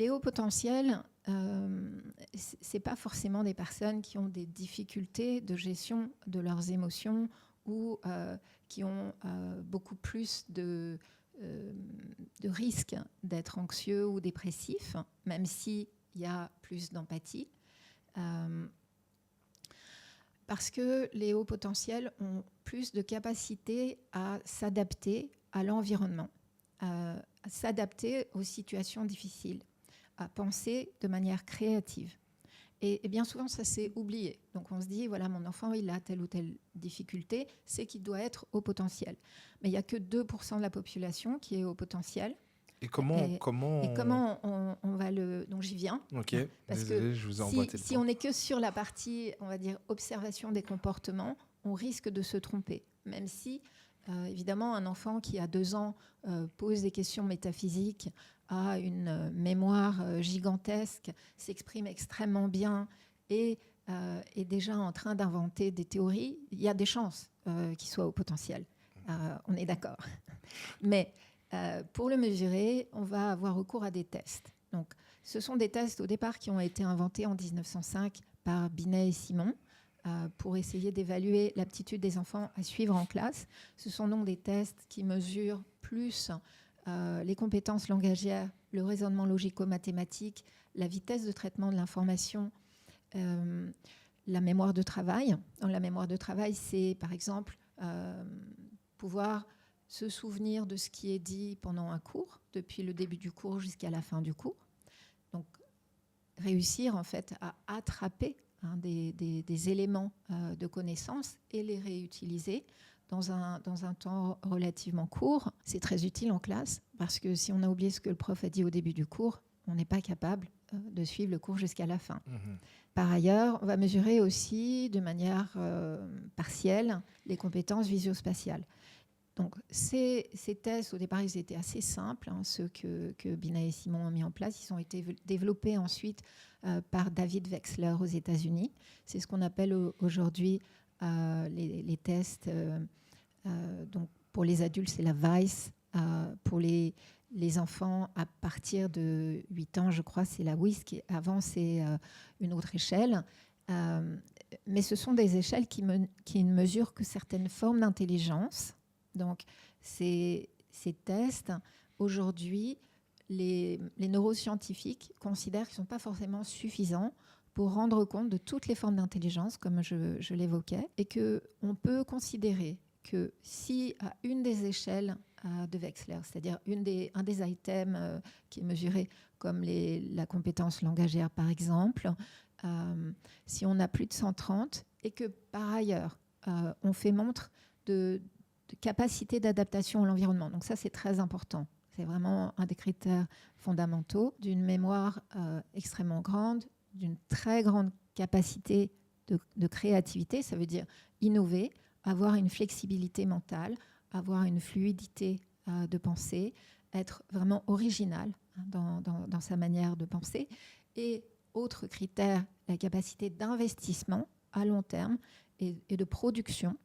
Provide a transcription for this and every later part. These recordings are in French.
les hauts potentiels, c'est pas forcément des personnes qui ont des difficultés de gestion de leurs émotions ou qui ont beaucoup plus de risques d'être anxieux ou dépressifs, même s'il y a plus d'empathie. Parce que les hauts potentiels ont plus de capacité à s'adapter à l'environnement, à s'adapter aux situations difficiles, à penser de manière créative. Et bien souvent, ça s'est oublié. Donc on se dit, voilà, mon enfant, il a telle ou telle difficulté, c'est qu'il doit être haut potentiel. Mais il n'y a que 2% de la population qui est haut potentiel. Et comment on va le... Donc j'y viens. Ok, Parce désolé, que je vous ai emboîté le si pas. on n'est que sur la partie, on va dire, observation des comportements, on risque de se tromper. Même si, évidemment, un enfant qui a 2 ans pose des questions métaphysiques, a une mémoire gigantesque, s'exprime extrêmement bien et est déjà en train d'inventer des théories, il y a des chances qu'il soit au potentiel. On est d'accord. Mais pour le mesurer, on va avoir recours à des tests. Donc, ce sont des tests au départ qui ont été inventés en 1905 par Binet et Simon pour essayer d'évaluer l'aptitude des enfants à suivre en classe. Ce sont donc des tests qui mesurent plus les compétences langagières, le raisonnement logico-mathématique, la vitesse de traitement de l'information, la mémoire de travail. Dans la mémoire de travail, c'est par exemple pouvoir se souvenir de ce qui est dit pendant un cours, depuis le début du cours jusqu'à la fin du cours. Donc, réussir en fait à attraper des éléments de connaissance et les réutiliser dans un temps relativement court. C'est très utile en classe parce que si on a oublié ce que le prof a dit au début du cours, on n'est pas capable de suivre le cours jusqu'à la fin. Par ailleurs, on va mesurer aussi de manière partielle les compétences visio-spatiales. Donc, ces tests, au départ, ils étaient assez simples, ceux que Binet et Simon ont mis en place. Ils ont été développés ensuite par David Wexler aux États-Unis. C'est ce qu'on appelle aujourd'hui les tests. Donc, pour les adultes, c'est la VICE. Pour les enfants, à partir de 8 ans, je crois, c'est la WISC. Avant, c'est une autre échelle. Mais ce sont des échelles qui ne mesurent que certaines formes d'intelligence. Donc, ces tests, aujourd'hui, les neuroscientifiques considèrent qu'ils ne sont pas forcément suffisants pour rendre compte de toutes les formes d'intelligence, comme je l'évoquais, et qu'on peut considérer que si à une des échelles de Wexler, c'est-à-dire un des items qui est mesuré comme la compétence langagière, par exemple, si on a plus de 130 et que, par ailleurs, on fait montre de capacité d'adaptation à l'environnement. Donc ça, c'est très important. C'est vraiment un des critères fondamentaux d'une mémoire extrêmement grande, d'une très grande capacité de créativité. Ça veut dire innover, avoir une flexibilité mentale, avoir une fluidité de pensée, être vraiment original dans sa manière de penser. Et autre critère, la capacité d'investissement à long terme et de production.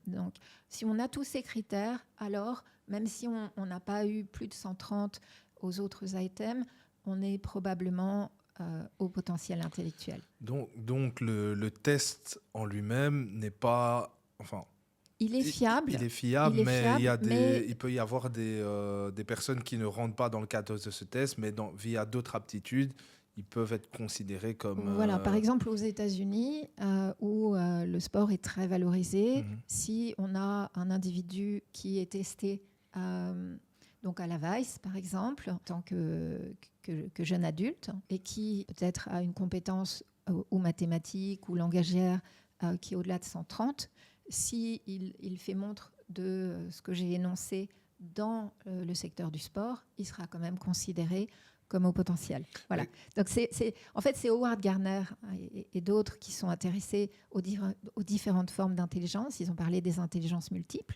Donc, si on a tous ces critères, alors, même si on n'a pas eu plus de 130 aux autres items, on est probablement au potentiel intellectuel. Donc le test en lui-même n'est pas... Enfin, il est fiable. Il peut y avoir des personnes qui ne rentrent pas dans le cadre de ce test, mais via d'autres aptitudes, ils peuvent être considérés comme... Voilà, par exemple aux États-Unis, où le sport est très valorisé, si on a un individu qui est testé donc à la VICE, par exemple, en tant que jeune adulte, et qui peut-être a une compétence ou mathématique ou langagière qui est au-delà de 130, s'il fait montre de ce que j'ai énoncé dans le secteur du sport, il sera quand même considéré comme au potentiel. Voilà. Donc en fait, c'est Howard Gardner et d'autres qui sont intéressés aux différentes formes d'intelligence. Ils ont parlé des intelligences multiples.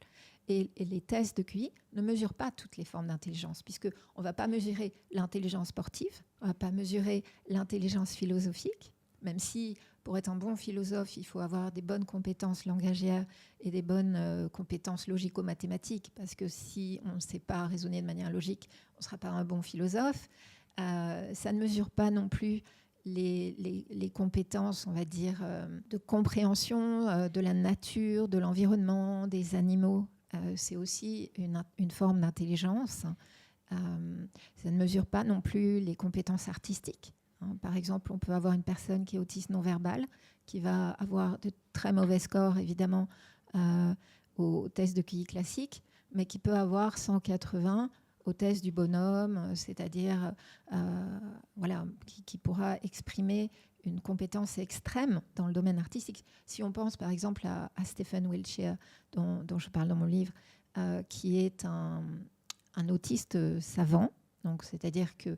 Et les tests de QI ne mesurent pas toutes les formes d'intelligence, puisqu'on ne va pas mesurer l'intelligence sportive, on ne va pas mesurer l'intelligence philosophique, même si pour être un bon philosophe, il faut avoir des bonnes compétences langagières et des bonnes compétences logico-mathématiques, parce que si on ne sait pas raisonner de manière logique, on ne sera pas un bon philosophe. Ça ne mesure pas non plus les compétences, on va dire, de compréhension de la nature, de l'environnement, des animaux. C'est aussi une forme d'intelligence. Ça ne mesure pas non plus les compétences artistiques. Par exemple, on peut avoir une personne qui est autiste non-verbal, qui va avoir de très mauvais scores, évidemment, au test de QI classique, mais qui peut avoir 180 au test du bonhomme, c'est-à-dire voilà, qui pourra exprimer une compétence extrême dans le domaine artistique. Si on pense par exemple à Stephen Wiltshire, dont je parle dans mon livre, qui est un autiste savant, donc c'est-à-dire que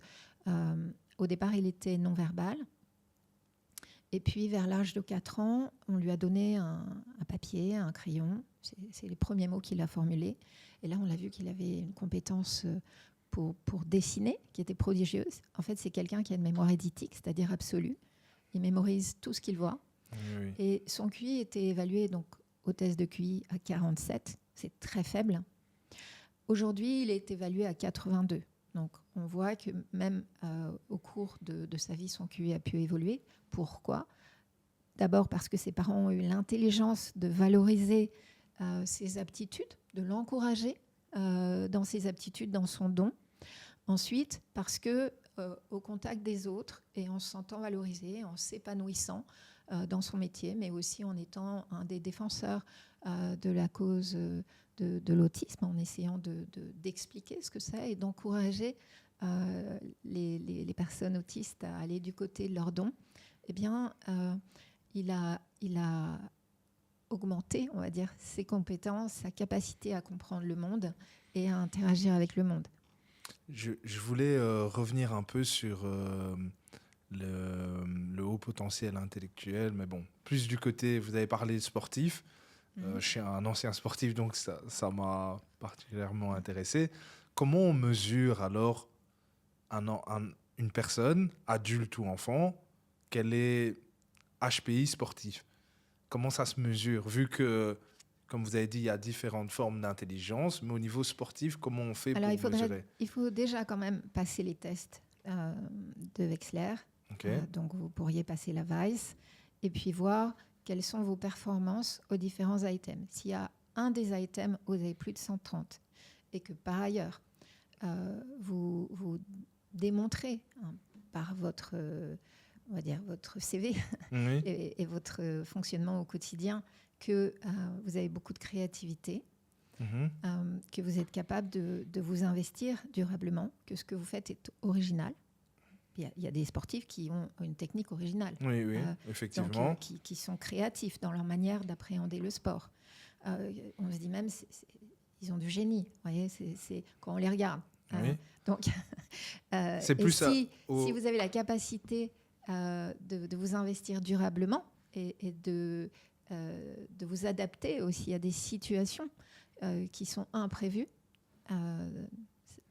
au départ il était non-verbal, et puis vers l'âge de 4 ans, on lui a donné un papier, un crayon, c'est les premiers mots qu'il a formulés, et là on a vu qu'il avait une compétence pour dessiner qui était prodigieuse. En fait, c'est quelqu'un qui a une mémoire eidetique, c'est-à-dire absolue. Il mémorise tout ce qu'il voit. Oui. Et son QI était évalué donc, au test de QI à 47, c'est très faible. Aujourd'hui, il est évalué à 82. Donc, on voit que même au cours de sa vie, son QI a pu évoluer. Pourquoi ? D'abord parce que ses parents ont eu l'intelligence de valoriser ses aptitudes, de l'encourager dans ses aptitudes, dans son don. Ensuite, parce que au contact des autres et en se sentant valorisé, en s'épanouissant dans son métier, mais aussi en étant un des défenseurs de la cause de l'autisme, en essayant d'expliquer ce que c'est et d'encourager les personnes autistes à aller du côté de leurs dons, eh bien, il a augmenté, on va dire, ses compétences, sa capacité à comprendre le monde et à interagir avec le monde. Je voulais revenir un peu sur le haut potentiel intellectuel, mais bon, plus du côté, vous avez parlé sportif. Je suis un ancien sportif, donc ça m'a particulièrement intéressé. Comment on mesure alors une personne, adulte ou enfant, qu'elle est HPI sportif? Comment ça se mesure? Vu que, comme vous avez dit, il y a différentes formes d'intelligence, mais au niveau sportif, comment on fait pour mesurer? Il faut déjà quand même passer les tests de Wechsler. Okay. Donc, vous pourriez passer la Weiss et puis voir quelles sont vos performances aux différents items. S'il y a un des items où vous avez plus de 130 et que par ailleurs, vous démontrez par votre, on va dire, votre CV oui. et votre fonctionnement au quotidien que vous avez beaucoup de créativité, que vous êtes capable de vous investir durablement, que ce que vous faites est original. Il y a des sportifs qui ont une technique originale. Oui, effectivement. Donc, qui sont créatifs dans leur manière d'appréhender le sport. On se dit même, ils ont du génie. Vous voyez, c'est quand on les regarde. Oui. Donc, c'est plus si vous avez la capacité de vous investir durablement et de vous adapter aussi à des situations qui sont imprévues,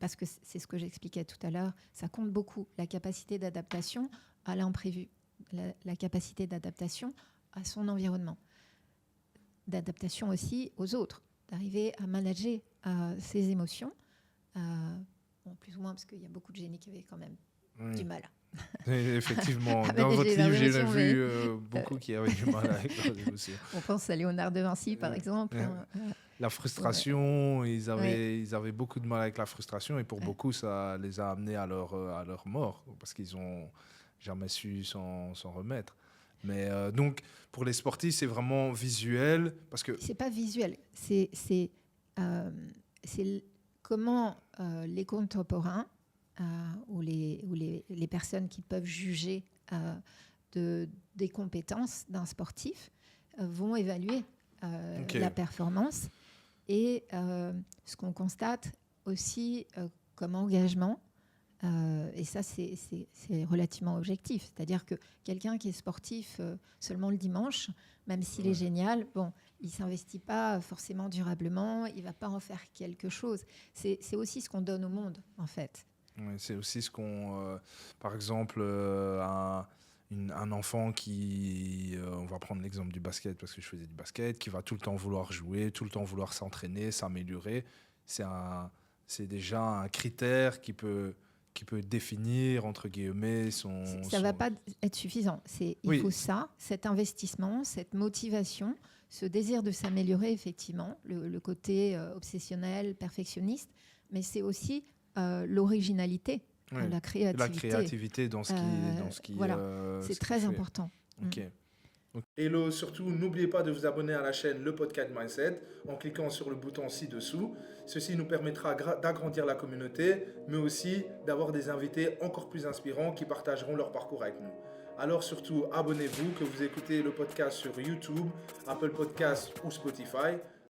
parce que c'est ce que j'expliquais tout à l'heure, ça compte beaucoup, la capacité d'adaptation à l'imprévu, la capacité d'adaptation à son environnement, d'adaptation aussi aux autres, d'arriver à manager ses émotions, plus ou moins parce qu'il y a beaucoup de génies qui avaient quand même du mal. Effectivement, dans votre livre, j'ai vu beaucoup qui avaient du mal avec leurs émotions. On pense à Léonard de Vinci, par exemple. La frustration, ils avaient beaucoup de mal avec la frustration et pour beaucoup, ça les a amenés à leur mort parce qu'ils n'ont jamais su s'en remettre. Mais donc, pour les sportifs, c'est vraiment visuel parce que... C'est pas visuel, c'est comment les contemporains ou les personnes qui peuvent juger des compétences d'un sportif vont évaluer la performance. Et ce qu'on constate aussi comme engagement, et ça c'est relativement objectif, c'est-à-dire que quelqu'un qui est sportif seulement le dimanche, même s'il est génial, bon, il ne s'investit pas forcément durablement, il ne va pas en faire quelque chose. C'est aussi ce qu'on donne au monde, en fait. Oui, c'est aussi ce qu'on... par exemple, un enfant qui, on va prendre l'exemple du basket parce que je faisais du basket, qui va tout le temps vouloir jouer, tout le temps vouloir s'entraîner, s'améliorer, c'est déjà un critère qui peut qui peut définir, entre guillemets, Ça ne va pas être suffisant. Il faut ça, cet investissement, cette motivation, ce désir de s'améliorer, effectivement, le côté obsessionnel, perfectionniste, mais c'est aussi l'originalité, la créativité. La créativité dans ce qui voilà, c'est très important. Ok. Hello, surtout n'oubliez pas de vous abonner à la chaîne Le Podcast Mindset en cliquant sur le bouton ci-dessous. Ceci nous permettra d'agrandir la communauté, mais aussi d'avoir des invités encore plus inspirants qui partageront leur parcours avec nous. Alors surtout, abonnez-vous, que vous écoutez le podcast sur YouTube, Apple Podcasts ou Spotify.